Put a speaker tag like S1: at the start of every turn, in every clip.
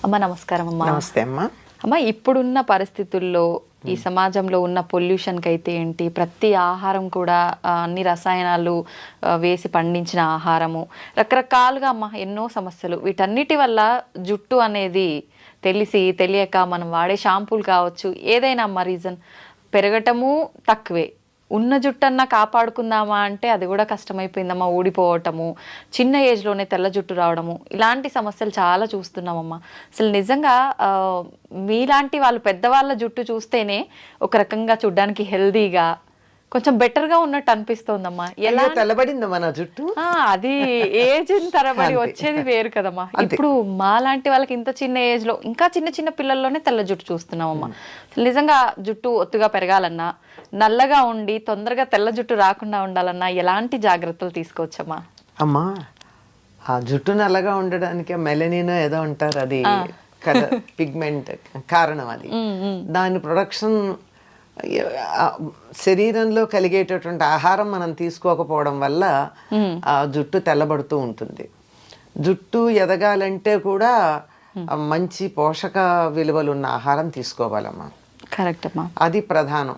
S1: అమ్మ నమస్కారం అమ్మా.
S2: నమస్తే అమ్మా.
S1: అమ్మ, ఇప్పుడున్న పరిస్థితుల్లో ఈ సమాజంలో ఉన్న పొల్యూషన్కి అయితే ఏంటి, ప్రతి ఆహారం కూడా అన్ని రసాయనాలు వేసి పండించిన ఆహారము, రకరకాలుగా అమ్మ ఎన్నో సమస్యలు. వీటన్నిటి వల్ల జుట్టు అనేది తెలియక మనం వాడే షాంపూలు కావచ్చు, ఏదైనా అమ్మ రీజన్ పెరగటము తక్కువే. ఉన్న జుట్టన్నా కాపాడుకుందామా అంటే అది కూడా కష్టమైపోయిందమ్మా. ఊడిపోవటము, చిన్న ఏజ్లోనే తెల్ల జుట్టు రావడము, ఇలాంటి సమస్యలు చాలా చూస్తున్నామమ్మా. అసలు నిజంగా మీలాంటి వాళ్ళు పెద్దవాళ్ళ జుట్టు చూస్తేనే ఒక రకంగా చూడ్డానికి హెల్దీగా కొంచెం బెటర్గా ఉన్నట్టు అనిపిస్తోందమ్మా.
S2: ఎలా తెల్లబడిందమ్మా నా జుట్టు?
S1: అది ఏజ్ తరబడి వచ్చేది వేరు కదమ్మా. ఇప్పుడు మాలాంటి వాళ్ళకి ఇంత చిన్న ఏజ్ లో, ఇంకా చిన్న చిన్న పిల్లల్లోనే తెల్ల జుట్టు చూస్తున్నామమ్మా. నిజంగా జుట్టు ఒత్తుగా పెరగాలన్నా, నల్లగా ఉండి తొందరగా తెల్ల జుట్టు రాకుండా ఉండాలన్నా ఎలాంటి జాగ్రత్తలు తీసుకోవచ్చమ్మా?
S2: అమ్మా, ఆ జుట్టు నల్లగా ఉండడానికి మెలనిన్ ఏదో అంటారు, అది పిగ్మెంట్ కారణం. అది దాని ప్రొడక్షన్ శరీరంలో కలిగేటటువంటి ఆహారం మనం తీసుకోకపోవడం వల్ల ఆ జుట్టు తెల్లబడుతూ ఉంటుంది. జుట్టు ఎదగాలంటే కూడా మంచి పోషక విలువలు ఉన్న ఆహారం తీసుకోవాలమ్మా.
S1: కరెక్ట్ అమ్మా.
S2: అది ప్రధానం.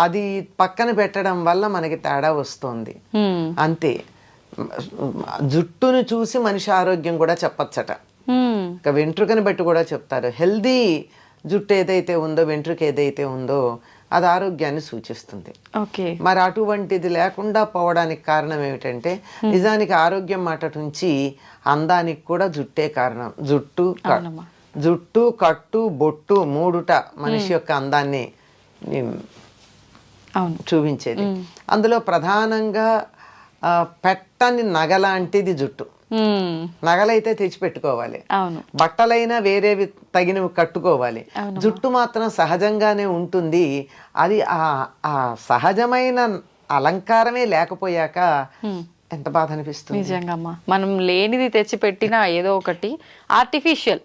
S2: అది పక్కన పెట్టడం వల్ల మనకి తేడా వస్తుంది అంతే. జుట్టును చూసి మనిషి ఆరోగ్యం కూడా చెప్పచ్చట. ఇక వెంట్రుకని బట్టి కూడా చెప్తారు. హెల్దీ జుట్టు ఏదైతే ఉందో, వెంట్రుక ఏదైతే ఉందో అది ఆరోగ్యాన్ని సూచిస్తుంది. మరి అటువంటిది లేకుండా పోవడానికి కారణం ఏమిటంటే, నిజానికి ఆరోగ్యం మాట నుంచి అందానికి కూడా జుట్టే కారణం. జుట్టు కట్టు బొట్టు మూడుట మనిషి యొక్క అందాన్ని చూపించేది. అందులో ప్రధానంగా పెట్టని నగలాంటిది జుట్టు. నగలైతే తెచ్చిపెట్టుకోవాలి, బట్టలైనా వేరేవి తగినవి కట్టుకోవాలి. జుట్టు మాత్రం సహజంగానే ఉంటుంది. అది ఆ సహజమైన అలంకారమే లేకపోయాక ఎంత బాధ అనిపిస్తుంది.
S1: నిజంగా మనం లేనిది తెచ్చి పెట్టినా ఏదో ఒకటి ఆర్టిఫిషియల్.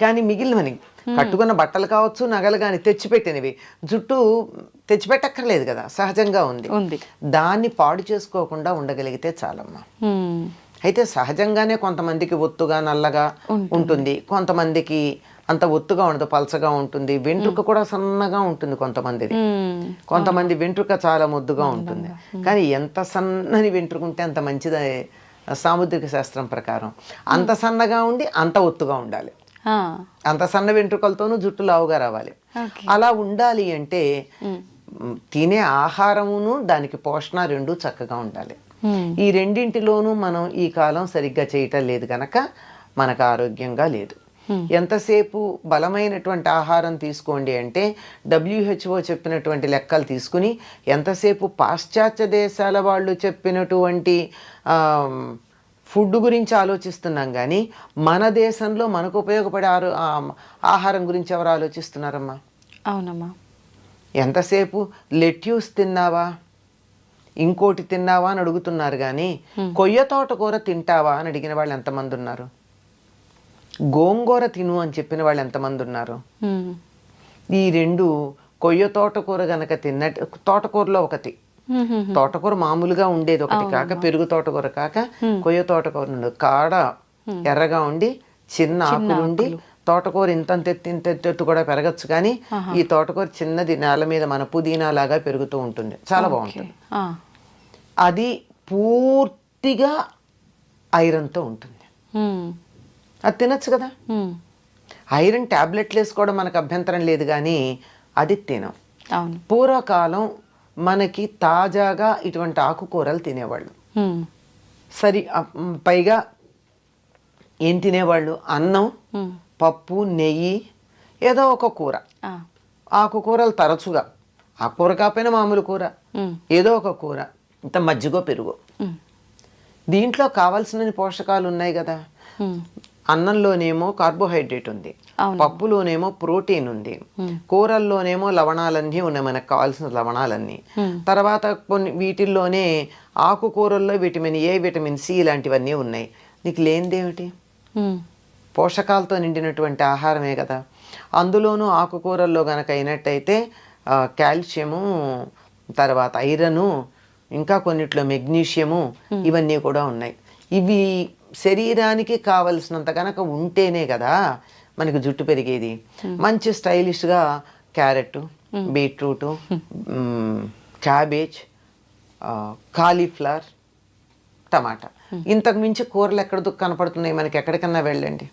S2: కానీ మిగిలినవని కట్టుకున్న బట్టలు కావచ్చు, నగలు కానీ తెచ్చిపెట్టినవి, జుట్టు తెచ్చిపెట్టక్కర్లేదు కదా, సహజంగా ఉంది. దాన్ని పాడు చేసుకోకుండా ఉండగలిగితే చాలమ్మా. అయితే సహజంగానే కొంతమందికి ఒత్తుగా నల్లగా ఉంటుంది, కొంతమందికి అంత ఒత్తుగా ఉండదు, పలచగా ఉంటుంది. వెంట్రుక కూడా సన్నగా ఉంటుంది కొంతమంది వెంట్రుక చాలా ముద్దుగా ఉంటుంది. కానీ ఎంత సన్నని వెంట్రుక ఉంటే అంత మంచిది సాముద్రిక శాస్త్రం ప్రకారం. అంత సన్నగా ఉండి అంత ఒత్తుగా ఉండాలి. అంత సన్న వెంట్రుకలతోనూ జుట్టు లావుగా రావాలి. అలా ఉండాలి అంటే తినే ఆహారమును దానికి పోషణ రెండు చక్కగా ఉండాలి. ఈ రెండింటిలోనూ మనం ఈ కాలం సరిగ్గా చేయటం లేదు కనుక మనకు ఆరోగ్యంగా లేదు. ఎంతసేపు బలమైనటువంటి ఆహారం తీసుకోండి అంటే WHO చెప్పినటువంటి లెక్కలు తీసుకుని, ఎంతసేపు పాశ్చాత్య దేశాల వాళ్ళు చెప్పినటువంటి ఫుడ్ గురించి ఆలోచిస్తున్నాం కానీ మన దేశంలో మనకు ఉపయోగపడే ఆహారం గురించి ఎవరు ఆలోచిస్తున్నారమ్మా?
S1: అవునమ్మా.
S2: ఎంతసేపు లెట్యూస్ తిన్నావా, ఇంకోటి తిన్నావా అని అడుగుతున్నారు కానీ కొయ్య తోటకూర తింటావా అని అడిగిన వాళ్ళు ఎంతమంది ఉన్నారు? గోంగూర తిను అని చెప్పిన వాళ్ళు ఎంతమంది ఉన్నారు? ఈ రెండు, కొయ్య తోటకూర గనక తిన్నట్టు, తోటకూరలో ఒకటి, తోటకూర మామూలుగా ఉండేది ఒకటి కాక, పెరుగు తోటకూర కాక కొయ్య తోటకూర ఉండదు. కాడ ఎర్రగా ఉండి చిన్న ఆకులుండి, తోటకూర ఇంతెత్తు కూడా పెరగచ్చు కానీ ఈ తోటకూర చిన్నది నేల మీద మన పుదీనా లాగా పెరుగుతూ ఉంటుంది, చాలా బాగుంటుంది. అది పూర్తిగా ఐరన్తో ఉంటుంది. అది తినచ్చు కదా. ఐరన్ టాబ్లెట్లు వేసుకోవడం మనకు అభ్యంతరం లేదు కానీ అది తినం. పూర్వకాలం మనకి తాజాగా ఇటువంటి ఆకుకూరలు తినేవాళ్ళు. పైగా ఏం తినేవాళ్ళు? అన్నం, పప్పు, నెయ్యి, ఏదో ఒక కూర. ఆకుకూరలు తరచుగా, ఆకుకూర కాకపోయినా మామూలు కూర, ఏదో ఒక కూర, ఇంత మజ్జిగో పెరుగు. దీంట్లో కావాల్సిన పోషకాలు ఉన్నాయి కదా. అన్నంలోనేమో కార్బోహైడ్రేట్ ఉంది, పప్పులోనేమో ప్రోటీన్ ఉంది, కూరల్లోనేమో లవణాలన్నీ ఉన్నాయి, మనకు కావాల్సిన లవణాలన్నీ. తర్వాత కొన్ని వీటిల్లోనే ఆకుకూరల్లో విటమిన్ ఏ, విటమిన్ సి ఇలాంటివన్నీ ఉన్నాయి. నీకు లేనిదేమిటి? పోషకాలతో నిండినటువంటి ఆహారమే కదా. అందులోనూ ఆకుకూరల్లో గనక అయినట్టయితే కాల్షియము, తర్వాత ఐరను, ఇంకా కొన్నిట్లో మెగ్నీషియము, ఇవన్నీ కూడా ఉన్నాయి. ఇవి శరీరానికి కావలసినంత కనుక ఉంటేనే కదా మనకి జుట్టు పెరిగేది. మంచి స్టైలిష్గా క్యారెట్, బీట్రూట్, క్యాబేజ్, కాలీఫ్లవర్, టమాటా, ఇంతకు మించి కూరలు ఎక్కడ కనపడుతున్నాయి మనకి? ఎక్కడికన్నా వెళ్ళండి,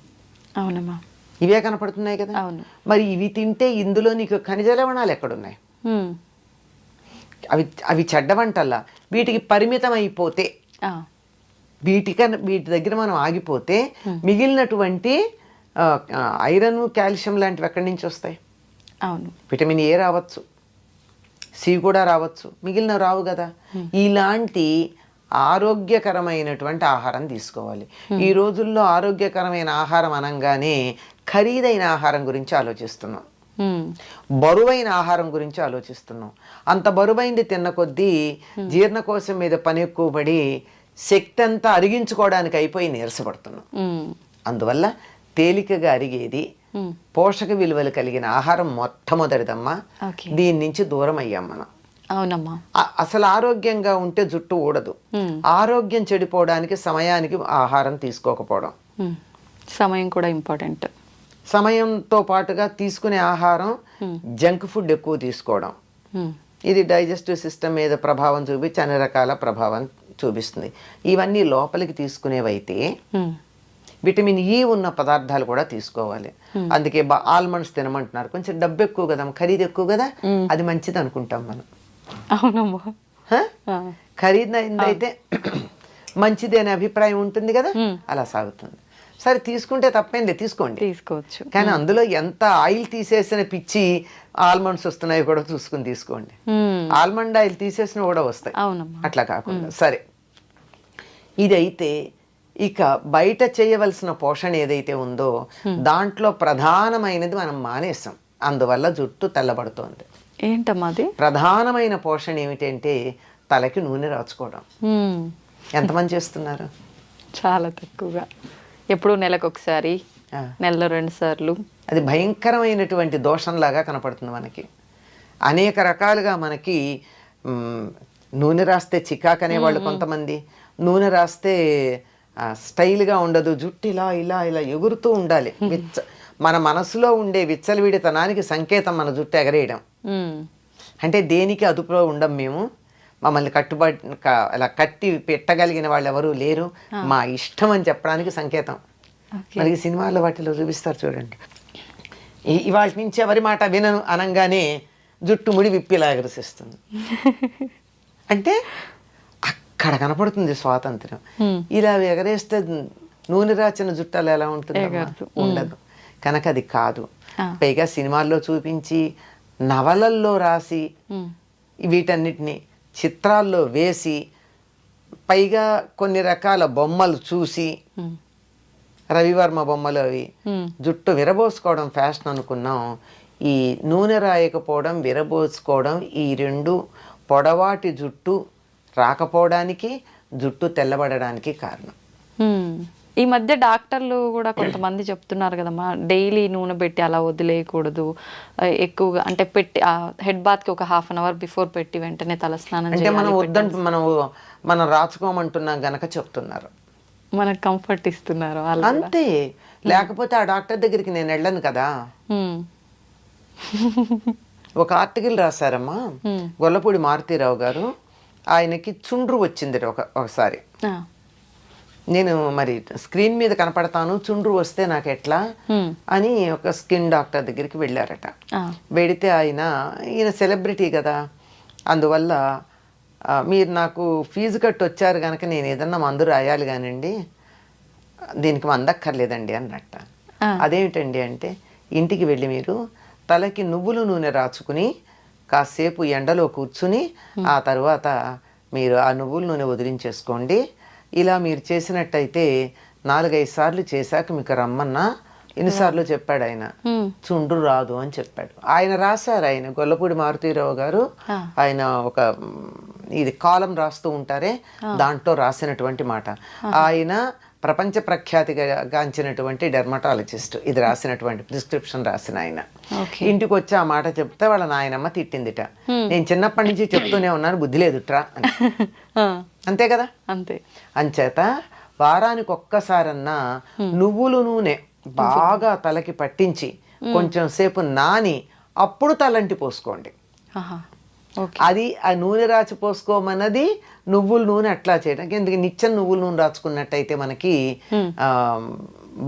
S1: అవునమ్మా,
S2: ఇవే కనపడుతున్నాయి కదా.
S1: అవును.
S2: మరి ఇవి తింటే ఇందులో నీకు ఖనిజ లవణాలు ఎక్కడున్నాయి? అవి అవి చెడ్డ వంటల్లా. వీటికి పరిమితం అయిపోతే, వీటి దగ్గర మనం ఆగిపోతే మిగిలినటువంటి ఐరన్, కాల్షియం లాంటివి ఎక్కడి నుంచి వస్తాయి?
S1: అవును,
S2: విటమిన్ ఏ రావచ్చు, సి కూడా రావచ్చు, మిగిలిన రావు కదా. ఇలాంటి ఆరోగ్యకరమైనటువంటి ఆహారం తీసుకోవాలి. ఈ రోజుల్లో ఆరోగ్యకరమైన ఆహారం అనగానే ఖరీదైన ఆహారం గురించి ఆలోచిస్తున్నాం, బరువైన ఆహారం గురించి ఆలోచిస్తున్నాం. అంత బరువైంది తిన్న కొద్దీ జీర్ణకోశం మీద పని ఎక్కువ పడి శక్తి అంతా అరిగించుకోవడానికి అయిపోయి నీరసపడుతున్నాం. అందువల్ల తేలికగా అరిగేది, పోషక విలువలు కలిగిన ఆహారం మొట్టమొదటిదమ్మా. దీని నుంచి దూరం అయ్యాం మనం.
S1: అవునమ్మా.
S2: అసలు ఆరోగ్యంగా ఉంటే జుట్టు ఊడదు. ఆరోగ్యం చెడిపోవడానికి సమయానికి ఆహారం తీసుకోకపోవడం,
S1: సమయం కూడా ఇంపార్టెంట్.
S2: సమయంతో పాటుగా తీసుకునే ఆహారం జంక్ ఫుడ్ ఎక్కువ తీసుకోవడం, ఇది డైజెస్టివ్ సిస్టమ్ మీద ప్రభావం చూపించి అన్ని రకాల ప్రభావం చూపిస్తుంది. ఇవన్నీ లోపలికి తీసుకునేవైతే విటమిన్ ఈ ఉన్న పదార్థాలు కూడా తీసుకోవాలి. అందుకే ఆల్మండ్స్ తినమంటున్నారు. కొంచెం డబ్బు ఎక్కువ కదా, ఖరీదు ఎక్కువ కదా, అది మంచిది అనుకుంటాం మనం.
S1: అవునమ్మా,
S2: ఖరీదైతే మంచిది అనే అభిప్రాయం ఉంటుంది కదా, అలా సాగుతుంది. సరే, తీసుకుంటే తప్పేం లేదు, తీసుకోవచ్చు. కానీ అందులో ఎంత ఆయిల్ తీసేసిన పిచ్చి ఆల్మండ్స్ వస్తున్నాయో కూడా చూసుకుని తీసుకోండి. ఆల్మండ్ ఆయిల్ తీసేసిన కూడా వస్తాయి, అట్లా కాకుండా. సరే, ఇదైతే ఇక బయట చేయవలసిన పోషణ ఏదైతే ఉందో దాంట్లో ప్రధానమైనది మనం మానేసాం. అందువల్ల జుట్టు తెల్లబడుతోంది.
S1: ఏంటమ్మాది
S2: ప్రధానమైన పోషణ ఏమిటంటే తలకి నూనె రాచుకోవడం. ఎంతమంది చేస్తున్నారు?
S1: చాలా తక్కువగా, ఎప్పుడు నెలకు ఒకసారి, నెలలో 2 సార్లు.
S2: అది భయంకరమైనటువంటి దోషంలాగా కనపడుతుంది మనకి. అనేక రకాలుగా మనకి నూనె రాస్తే చికాకు అనేవాళ్ళు కొంతమంది, నూనె రాస్తే స్టైల్గా ఉండదు, జుట్టు ఇలా ఇలా ఇలా ఎగురుతూ ఉండాలి. మన మనసులో ఉండే విచ్చలవిడితనానికి సంకేతం మన జుట్టు ఎగరేయడం. అంటే దేనికి అదుపులో ఉండం మేము, మమ్మల్ని అలా కట్టి పెట్టగలిగిన వాళ్ళు ఎవరు లేరు, మా ఇష్టం అని చెప్పడానికి సంకేతం. మనకి సినిమాల్లో వాటిలో చూపిస్తారు చూడండి, ఇవాళ నుంచి ఎవరి మాట వినను అనగానే జుట్టు ముడి విప్పిలా ఎగరసిస్తుంది. అంటే అక్కడ కనపడుతుంది స్వాతంత్రం. ఇలా ఎగరేస్తే నూనె రాచిన జుట్టాలు ఎలా ఉంటుంది? ఉండదు. కనుక అది కాదు. పైగా సినిమాల్లో చూపించి, నవలల్లో రాసి, వీటన్నిటిని చిత్రాల్లో వేసి, పైగా కొన్ని రకాల బొమ్మలు చూసి, రవివర్మ బొమ్మలు అవి, జుట్టు విరబోసుకోవడం ఫ్యాషన్ అనుకున్నాం. ఈ నూనె రాయకపోవడం, విరబోసుకోవడం, ఈ 2 పొడవాటి జుట్టు రాకపోవడానికి, జుట్టు తెల్లబడడానికి కారణం.
S1: ఈ మధ్య డాక్టర్లు కూడా కొంతమంది చెప్తున్నారు కదమ్మా, డైలీ నూనె పెట్టి అలా వదిలేయకూడదు, ఎక్కువగా అంటే పెట్టి హెడ్ బాత్కి ఒక 1/2 అవర్ బిఫోర్ పెట్టి వెంటనే తలస్నానం
S2: అంటే మనం వద్దంటూ మనం రాచుకోమంటున్నాం గనక చెప్తున్నారు,
S1: మనకు కంఫర్ట్ ఇస్తున్నారు
S2: అంతే. లేకపోతే ఆ డాక్టర్ దగ్గరికి నేను వెళ్ళను కదా. ఒక ఆర్టికల్ రాశారమ్మా గొల్లపూడి మారుతీరావు గారు, ఆయనకి చుండ్రు వచ్చింది ఒకసారి. నేను మరి స్క్రీన్ మీద కనపడతాను, చుండ్రు వస్తే నాకు ఎట్లా అని ఒక స్కిన్ డాక్టర్ దగ్గరికి వెళ్ళారట. వెడితే ఈయన సెలబ్రిటీ కదా, అందువల్ల మీరు నాకు ఫీజు కట్టి వచ్చారు కనుక నేను ఏదన్నా మందు రాయాలి కానండి, దీనికి మందక్కర్లేదండి అన్నట్ట. అదేమిటండి అంటే, ఇంటికి వెళ్ళి మీరు తలకి నువ్వుల నూనె రాచుకుని కాసేపు ఎండలో కూర్చుని ఆ తర్వాత మీరు ఆ నువ్వుల నూనె వదిలించేసుకోండి. ఇలా మీరు చేసినట్టయితే 4-5 సార్లు చేశాక మీకు రమ్మన్నా, ఎన్నిసార్లు చెప్పాడు ఆయన, చుండ్రు రాదు అని చెప్పాడు. ఆయన రాశారు, ఆయన గొల్లపూడి మారుతీరావు గారు, ఆయన ఒక ఇది కాలం రాస్తూ ఉంటారే, దాంట్లో రాసినటువంటి మాట. ఆయన ప్రపంచ ప్రఖ్యాతిగాంచినటువంటి డెర్మటాలజిస్ట్. ఇది రాసినటువంటి ప్రిస్క్రిప్షన్ రాసిన ఆయన. ఇంటికి వచ్చి ఆ మాట చెప్తే వాళ్ళ నాయనమ్మ తిట్టిందిట, నేను చిన్నప్పటి నుంచి చెప్తూనే ఉన్నాను, బుద్ధి లేదుట్రా అని. అంతే కదా.
S1: అంతే.
S2: అంచేత వారానికి ఒక్కసారన్నా నువ్వుల నూనె బాగా తలకి పట్టించి కొంచెం సేపు నాని అప్పుడు తలంటి పోసుకోండి.
S1: ఆహా. ఓకే.
S2: అది ఆ నూనె రాచి పోసుకోమన్నది నువ్వుల నూనె అట్లా చేయడానికి. ఎందుకంటే నిత్యం నువ్వుల నూనె రాచుకున్నట్టయితే మనకి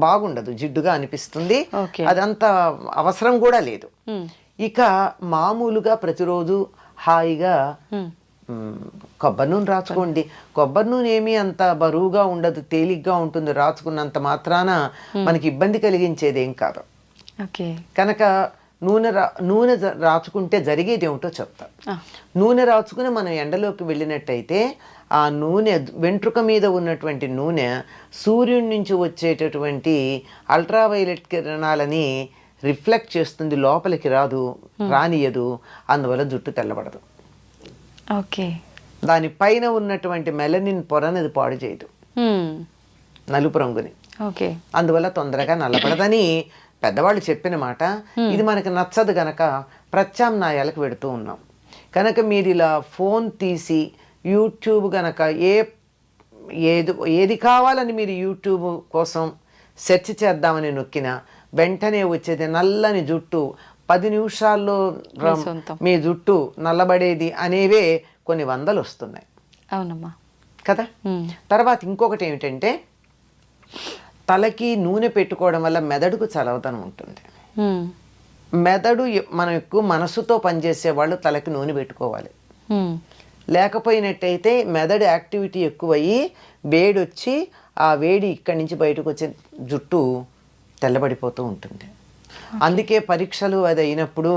S2: బాగుండదు, జిడ్డుగా అనిపిస్తుంది.
S1: ఓకే.
S2: అదంత అవసరం కూడా లేదు. ఇక మామూలుగా ప్రతిరోజు హాయిగా కొబ్బరి నూనె రాచుకోండి. కొబ్బరి నూనె ఏమీ అంత బరువుగా ఉండదు, తేలిగ్గా ఉంటుంది. రాచుకున్నంత మాత్రాన మనకి ఇబ్బంది కలిగించేది ఏం కాదు.
S1: ఓకే.
S2: కనుక నూనె రాచుకుంటే జరిగేది ఏమిటో చెప్తా. నూనె రాచుకుని మనం ఎండలోకి వెళ్ళినట్టయితే ఆ నూనె వెంట్రుక మీద ఉన్నటువంటి నూనె సూర్యుడి నుంచి వచ్చేటటువంటి అల్ట్రావైలెట్ కిరణాలని రిఫ్లెక్ట్ చేస్తుంది, లోపలికి రానియదు. అందువల్ల జుట్టు తెల్లబడదు.
S1: ఓకే.
S2: దానిపైన ఉన్నటువంటి మెలనిన్ పొరనది పాడు చేయదు, నలుపు రంగుని.
S1: ఓకే. అందువల్ల
S2: తొందరగా నల్లబడదని పెద్దవాళ్ళు చెప్పిన మాట. ఇది మనకు నచ్చదు గనక ప్రత్యామ్నాయాలకు పెడుతూ ఉన్నాం. కనుక మీరు ఇలా ఫోన్ తీసి యూట్యూబ్ గనక ఏది కావాలని మీరు యూట్యూబ్ కోసం సెర్చ్ చేద్దామని నొక్కినా వెంటనే వచ్చేది నల్లని జుట్టు, 10 నిమిషాల్లో మీ జుట్టు నల్లబడేది అనేవే కొన్ని వందలు వస్తున్నాయి.
S1: అవునమ్మా
S2: కదా. తర్వాత ఇంకొకటి ఏమిటంటే, తలకి నూనె పెట్టుకోవడం వల్ల మెదడుకు చలవదనం ఉంటుంది. మెదడు మనం ఎక్కువ మనసుతో పనిచేసే వాళ్ళు తలకి నూనె పెట్టుకోవాలి. లేకపోయినట్టయితే మెదడు యాక్టివిటీ ఎక్కువయ్యి వేడొచ్చి ఆ వేడి ఇక్కడి నుంచి బయటకు వచ్చే జుట్టు తెల్లబడిపోతూ ఉంటుంది. అందుకే పరీక్షలు అది అయినప్పుడు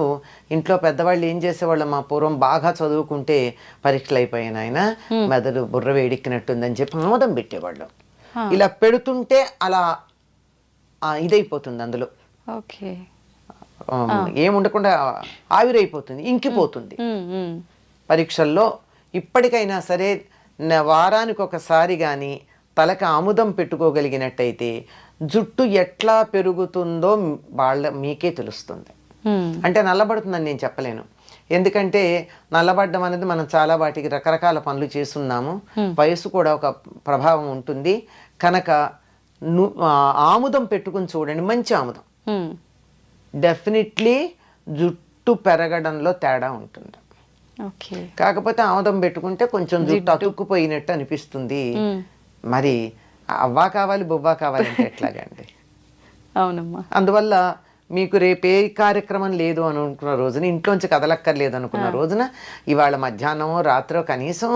S2: ఇంట్లో పెద్దవాళ్ళు ఏం చేసేవాళ్ళు, మా పూర్వం బాగా చదువుకుంటే పరీక్షలు అయిపోయిన ఆయన మెదడు బుర్ర వేడెక్కినట్టుందని చెప్పి ఆమోదం పెట్టేవాళ్ళు. ఇలా పెడుతుంటే అలా ఇదైపోతుంది, అందులో ఏముండకుండా ఆవిరైపోతుంది, ఇంకిపోతుంది. పరీక్షల్లో ఇప్పటికైనా సరే వారానికి ఒకసారి కానీ తలకి ఆముదం పెట్టుకోగలిగినట్టయితే జుట్టు ఎట్లా పెరుగుతుందో మీకే తెలుస్తుంది. అంటే నల్లబడుతుందని నేను చెప్పలేను, ఎందుకంటే నల్లబడ్డం అనేది మనం చాలా వాటికి రకరకాల పనులు చేస్తున్నాము. వయసు కూడా ఒక ప్రభావం ఉంటుంది. కనుక ఆముదం పెట్టుకుని చూడండి, మంచి ఆముదం. డెఫినెట్లీ జుట్టు పెరగడంలో తేడా ఉంటుంది. కాకపోతే ఆముదం పెట్టుకుంటే కొంచెం జుట్టు అతుక్కుపోయినట్టు అనిపిస్తుంది. మరి అవ్వా కావాలి బొవ్వా కావాలంటే ఎట్లాగండి.
S1: అవునమ్మా.
S2: అందువల్ల మీకు రేపు ఏ కార్యక్రమం లేదు అని అనుకున్న రోజున, ఇంట్లోంచి కదలక్కర్లేదు అనుకున్న రోజున, ఇవాళ మధ్యాహ్నమో రాత్రో కనీసం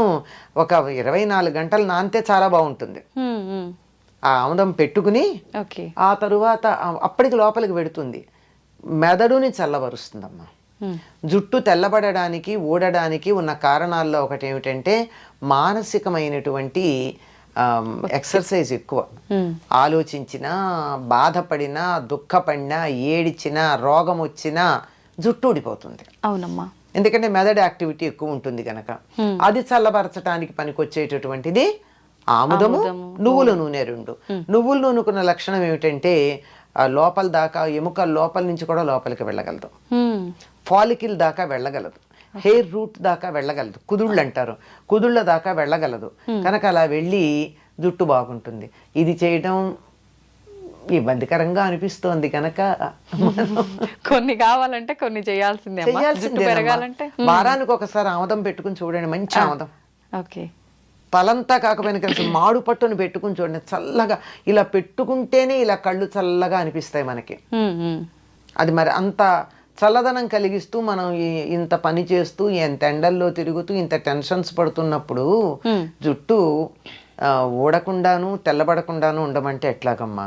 S2: ఒక 24 గంటలు నానితే చాలా బాగుంటుంది. ఆ ఆముదం పెట్టుకుని ఆ తరువాత అప్పటికి లోపలికి పెడుతుంది, మెదడుని చల్లబరుస్తుందమ్మా. జుట్టు తెల్లబడడానికి ఊడడానికి ఉన్న కారణాల్లో ఒకటి ఏమిటంటే మానసికమైనటువంటి ఎక్సర్సైజ్ ఎక్కువ. ఆలోచించినా, బాధపడినా, దుఃఖపడినా, ఏడిచినా, రోగం వచ్చినా జుట్టు ఊడిపోతుంది.
S1: అవునమ్మా.
S2: ఎందుకంటే మెదడు యాక్టివిటీ ఎక్కువ ఉంటుంది కనుక. అది చల్లబరచడానికి పనికొచ్చేటటువంటిది ఆముదము, నువ్వుల నూనె. రెండు నువ్వుల నూనెకున్న లక్షణం ఏమిటంటే లోపల దాకా, ఎముకల లోపల నుంచి కూడా లోపలికి వెళ్ళగలదు, ఫాలికిల్ దాకా వెళ్ళగలదు, హెయిర్ రూట్ దాకా వెళ్ళగలదు, కుదుళ్ళు అంటారు, కుదుళ్ళ దాకా వెళ్ళగలదు. కనుక అలా వెళ్ళి జుట్టు బాగుంటుంది. ఇది చేయడం ఇబ్బందికరంగా అనిపిస్తోంది కనుక
S1: కొన్ని కావాలంటే కొన్ని చేయాల్సిందే.
S2: వారానికి ఒకసారి ఆముదం పెట్టుకుని చూడండి, మంచి ఆముదం.
S1: ఓకే.
S2: తలంతా కాకపోయినా కలిసి మాడు పట్టును పెట్టుకుని చూడండి, చల్లగా. ఇలా పెట్టుకుంటేనే ఇలా కళ్ళు చల్లగా అనిపిస్తాయి మనకి. అది మరి అంత చల్లదనం కలిగిస్తూ మనం ఇంత పని చేస్తూ, ఎంత ఎండల్లో తిరుగుతూ, ఇంత టెన్షన్స్ పడుతున్నప్పుడు జుట్టు ఊడకుండాను తెల్లబడకుండాను ఉండమంటే ఎట్లాగమ్మా?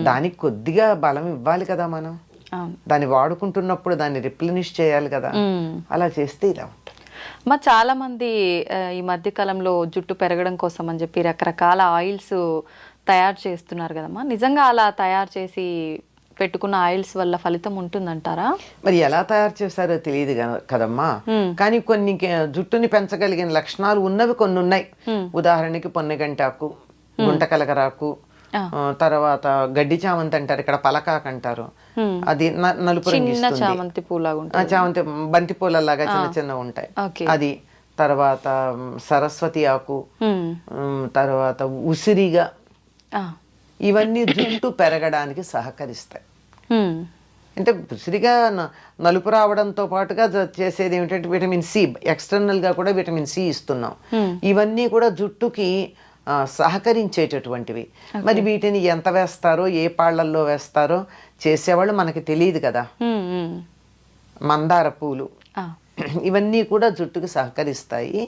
S2: దానికి కొద్దిగా బలం ఇవ్వాలి కదా మనం. దాన్ని వాడుకుంటున్నప్పుడు దాన్ని రిప్లెనిష్ చేయాలి కదా. అలా చేస్తే ఇలా ఉంటుంది.
S1: చాలా మంది ఈ మధ్య కాలంలో జుట్టు పెరగడం కోసం అని చెప్పి రకరకాల ఆయిల్స్ తయారు చేస్తున్నారు కదమ్మా. నిజంగా అలా తయారు చేసి పెట్టుకున్న ఆయిల్స్ వల్ల ఫలితం ఉంటుందంటారా?
S2: మరి ఎలా తయారు చేస్తారో తెలియదు కదమ్మా. కానీ కొన్ని జుట్టుని పెంచగలిగిన లక్షణాలు ఉన్నవి కొన్ని ఉన్నాయి. ఉదాహరణకి పొన్నగంటాకు, గుంటకలకరాకు, తర్వాత గడ్డి చామంతి అంటారు, ఇక్కడ పలకాకు అంటారు. అది నలుపు రంగు ఇస్తుంది.
S1: చామంతి
S2: చామంతి బంతి పూలలాగా చిన్న చిన్న ఉంటాయి. అది తర్వాత సరస్వతి ఆకు, తర్వాత ఉసిరిగా, ఇవన్నీ జుట్టు పెరగడానికి సహకరిస్తాయి.
S1: హ్మ్.
S2: అంటే విసిరిగా నలుపు రావడంతో పాటుగా చేసేది ఏమిటంటే విటమిన్ సి, ఎక్స్టర్నల్గా కూడా విటమిన్ సి ఇస్తున్నాం. ఇవన్నీ కూడా జుట్టుకి సహకరించేటటువంటివి. మరి వీటిని ఎంత వేస్తారో, ఏ పాళ్ళల్లో వేస్తారో చేసేవాళ్ళు మనకి తెలియదు కదా. మందార పూలు ఇవన్నీ కూడా జుట్టుకి సహకరిస్తాయి.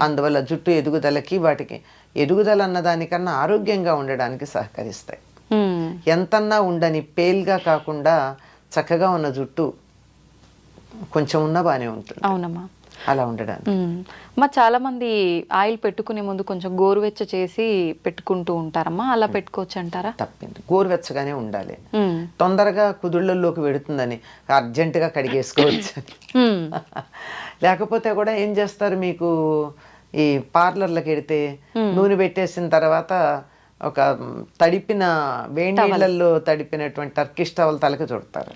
S2: అందువల్ల జుట్టు ఎదుగుదలకి, వాటికి ఎదుగుదల అన్నదానికన్నా ఆరోగ్యంగా ఉండడానికి సహకరిస్తాయి. ఎంతన్నా ఉండని పేల్గా కాకుండా చక్కగా ఉన్న జుట్టు కొంచెం ఉన్నా బాగానే ఉంటుంది.
S1: అవునమ్మా,
S2: అలా ఉండడానికి.
S1: మా చాలా మంది ఆయిల్ పెట్టుకునే ముందు కొంచెం గోరువెచ్చ చేసి పెట్టుకుంటూ ఉంటారమ్మా, అలా పెట్టుకోవచ్చు అంటారా?
S2: తప్పింది, గోరువెచ్చగానే ఉండాలి. తొందరగా కుదుళ్ళల్లోకి వెడుతుందని అర్జెంటుగా కడిగేసుకోవచ్చు. లేకపోతే కూడా ఏం చేస్తారు, మీకు ఈ పార్లర్లకు వెడితే నూనె పెట్టేసిన తర్వాత ఒక తడిపిన వేడి నీళ్ళల్లో తడిపినటువంటి టర్కిష్ టవల్ తలకి చుడతారు.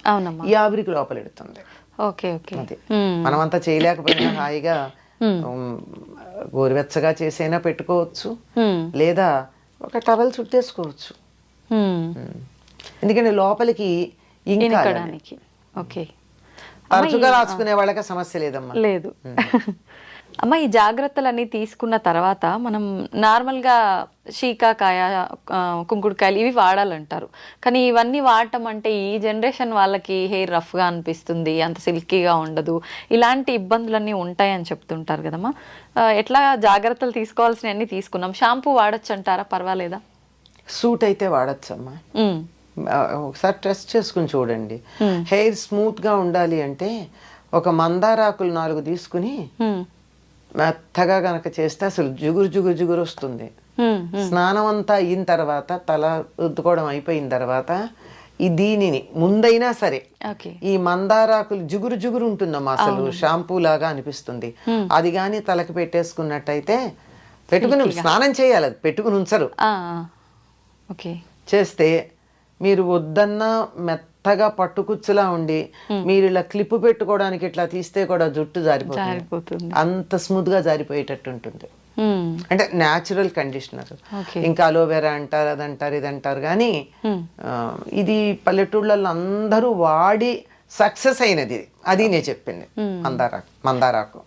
S2: ఈ ఆవిరికి లోపల ఎడుతుంది. మనమంతా చేయలేకపోయినా హాయిగా గోరువెచ్చగా చేసైనా పెట్టుకోవచ్చు, లేదా ఒక టవల్ చుట్టేసుకోవచ్చు. ఎందుకంటే లోపలికి ఇంకడానికి తరచుగా రాసుకునే వాళ్ళకి సమస్య లేదమ్మా.
S1: లేదు అమ్మ. ఈ జాగ్రత్తలన్నీ తీసుకున్న తర్వాత మనం నార్మల్గా శీకాకాయ, కుంకుడుకాయలు ఇవి వాడాలంటారు. కానీ ఇవన్నీ వాడటం అంటే ఈ జనరేషన్ వాళ్ళకి హెయిర్ రఫ్గా అనిపిస్తుంది, అంత సిల్కీగా ఉండదు, ఇలాంటి ఇబ్బందులన్నీ ఉంటాయని చెప్తుంటారు కదమ్మా. ఎట్లా జాగ్రత్తలు తీసుకోవాల్సినవన్నీ తీసుకున్నాం. షాంపూ వాడచ్చు అంటారా? పర్వాలేదా?
S2: సూట్ అయితే వాడచ్చమ్మా. ఒకసారి టెస్ట్ చేసుకుని చూడండి. హెయిర్ స్మూత్గా ఉండాలి అంటే ఒక మందారాకులు 4 తీసుకుని మెత్తగా గనక చేస్తే అసలు జిగురు వస్తుంది. స్నానం అంతా అయిన తర్వాత, తల రుద్దుకోవడం అయిపోయిన తర్వాత దీనిని ముందైనా సరే ఈ మందారాకులు జిగురు ఉంటుందమ్మా, అసలు షాంపూ లాగా అనిపిస్తుంది. అది కానీ తలకి పెట్టేసుకున్నట్టయితే, పెట్టుకుని స్నానం చేయాలి, అది పెట్టుకుని ఉంచరు. చేస్తే మీరు వద్దన్నా మెత్తగా పట్టుకుచ్చులా ఉండి మీరు ఇలా క్లిప్ పెట్టుకోవడానికి ఇట్లా తీస్తే కూడా జుట్టు జారిపోతుంది. అంత స్మూత్ గా జారిపోయేటట్టు ఉంటుంది. అంటే న్యాచురల్ కండిషనర్. ఇంకా అలోవెరా అంటారు, అదంటారు, ఇదంటారు. కానీ ఇది పల్లెటూళ్ళల్లో అందరూ వాడి సక్సెస్ అయినది. అది నేను చెప్పింది మందారాకు.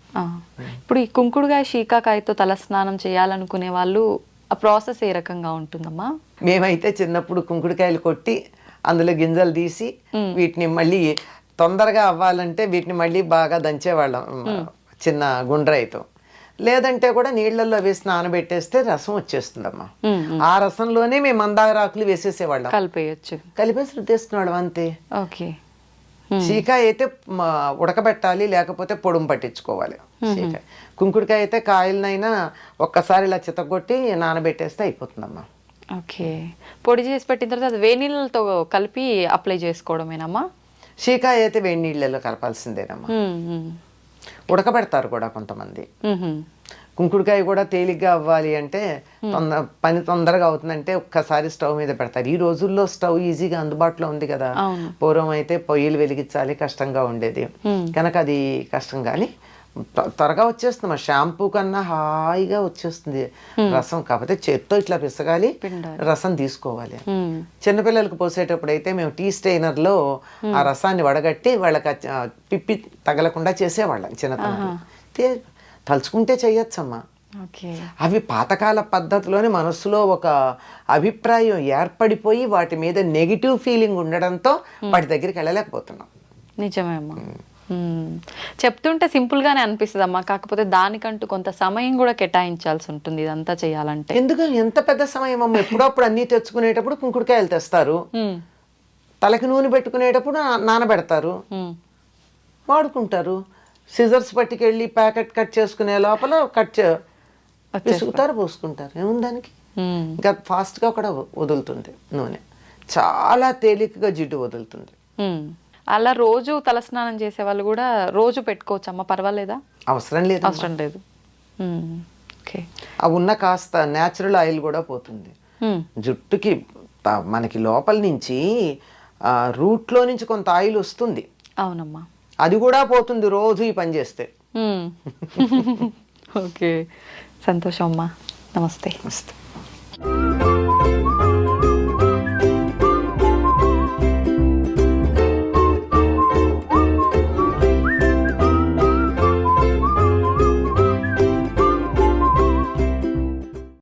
S1: ఇప్పుడు ఈ కుంకుడుకాయ, శీకాకాయతో తల స్నానం చేయాలనుకునే వాళ్ళు ఆ ప్రాసెస్ ఏ రకంగా ఉంటుందమ్మా?
S2: మేమైతే చిన్నప్పుడు కుంకుడుకాయలు కొట్టి అందులో గింజలు తీసి వీటిని మళ్ళీ తొందరగా అవ్వాలంటే వీటిని మళ్ళీ బాగా దంచేవాళ్ళం చిన్న గుండ్రాయితో. లేదంటే కూడా నీళ్లలో వేసి నానబెట్టేస్తే రసం వచ్చేస్తుందమ్మా. ఆ రసంలోనే మేము మందారాకులు వేసేసేవాళ్ళం. కలిపేసి రుద్దేసుకునేవాళ్ళం అంతే. శీకాయ అయితే ఉడకబెట్టాలి, లేకపోతే పొడుము పట్టించుకోవాలి. శీకాయ, కుంకుడుకాయ అయితే కాయలనైనా ఒక్కసారి ఇలా చితగొట్టి నానబెట్టేస్తే అయిపోతుందమ్మా.
S1: పొడి చేసి పెట్టిన తర్వాత అది వేడి నీళ్ళతో కలిపి అప్లై చేసుకోవడమేనమ్మా?
S2: శీకాయ అయితే వేడి నీళ్ళలో కలపాల్సిందేనమ్మా. ఉడకబెడతారు కూడా కొంతమంది. కుంకుడుకాయ కూడా తేలిగ్గా అవ్వాలి అంటే, పని తొందరగా అవుతుందంటే ఒక్కసారి స్టవ్ మీద పెడతారు. ఈ రోజుల్లో స్టవ్ ఈజీగా అందుబాటులో ఉంది కదా. పూర్వం అయితే పొయ్యిలు వెలిగించాలి, కష్టంగా ఉండేది కనుక అది కష్టం. కానీ త్వరగా వచ్చేస్తుంది. షాంపూ కన్నా హాయిగా వచ్చేస్తుంది రసం. కాకపోతే చేత్తో ఇట్లా పిసగాలి, రసం తీసుకోవాలి. చిన్నపిల్లలకు పోసేటప్పుడు అయితే మేము టీ స్టెయినర్లో ఆ రసాన్ని వడగట్టి వాళ్ళకి పిప్పి తగలకుండా చేసేవాళ్ళం చిన్నతనం. తలుచుకుంటే చెయ్యొచ్చమ్మా. అవి పాతకాల పద్ధతిలోనే మనస్సులో ఒక అభిప్రాయం ఏర్పడిపోయి వాటి మీద నెగిటివ్ ఫీలింగ్ ఉండడంతో వాటి దగ్గరికి వెళ్ళలేకపోతున్నాం.
S1: నిజమే అమ్మా. చెప్తుంటే సింపుల్ గానే అనిపిస్తుంది అమ్మా, కాకపోతే దానికంటూ కొంత సమయం కూడా కేటాయించాల్సి ఉంటుంది ఇదంతా చేయాలంటే.
S2: ఎందుకు ఎంత పెద్ద సమయం అమ్మ? ఎప్పుడప్పుడు అన్ని తెచ్చుకునేటప్పుడు కుంకుడుకాయలు తెస్తారు, తలకి నూనె పెట్టుకునేటప్పుడు నానబెడతారు, వాడుకుంటారు. సిజర్స్ పట్టుకెళ్ళి ప్యాకెట్ కట్ చేసుకునే లోపల విసుగుతారు, పోసుకుంటారు. ఏముందానికి? ఇంకా ఫాస్ట్ గా కూడా వదులుతుంది నూనె, చాలా తేలికగా జిడ్డు వదులుతుంది.
S1: అలా రోజు తలస్నానం చేసే వాళ్ళు కూడా రోజు పెట్టుకోవచ్చు అమ్మ, పర్వాలేదా?
S2: అవసరం లేదు. ఆ ఉన్న కాస్త న్యాచురల్ ఆయిల్ కూడా పోతుంది జుట్టుకి. మనకి లోపల నుంచి రూట్ లో నుంచి కొంత ఆయిల్ వస్తుంది.
S1: అవునమ్మా,
S2: అది కూడా పోతుంది రోజు ఈ పని చేస్తే.
S1: ఓకే, సంతోషం అమ్మా. నమస్తే.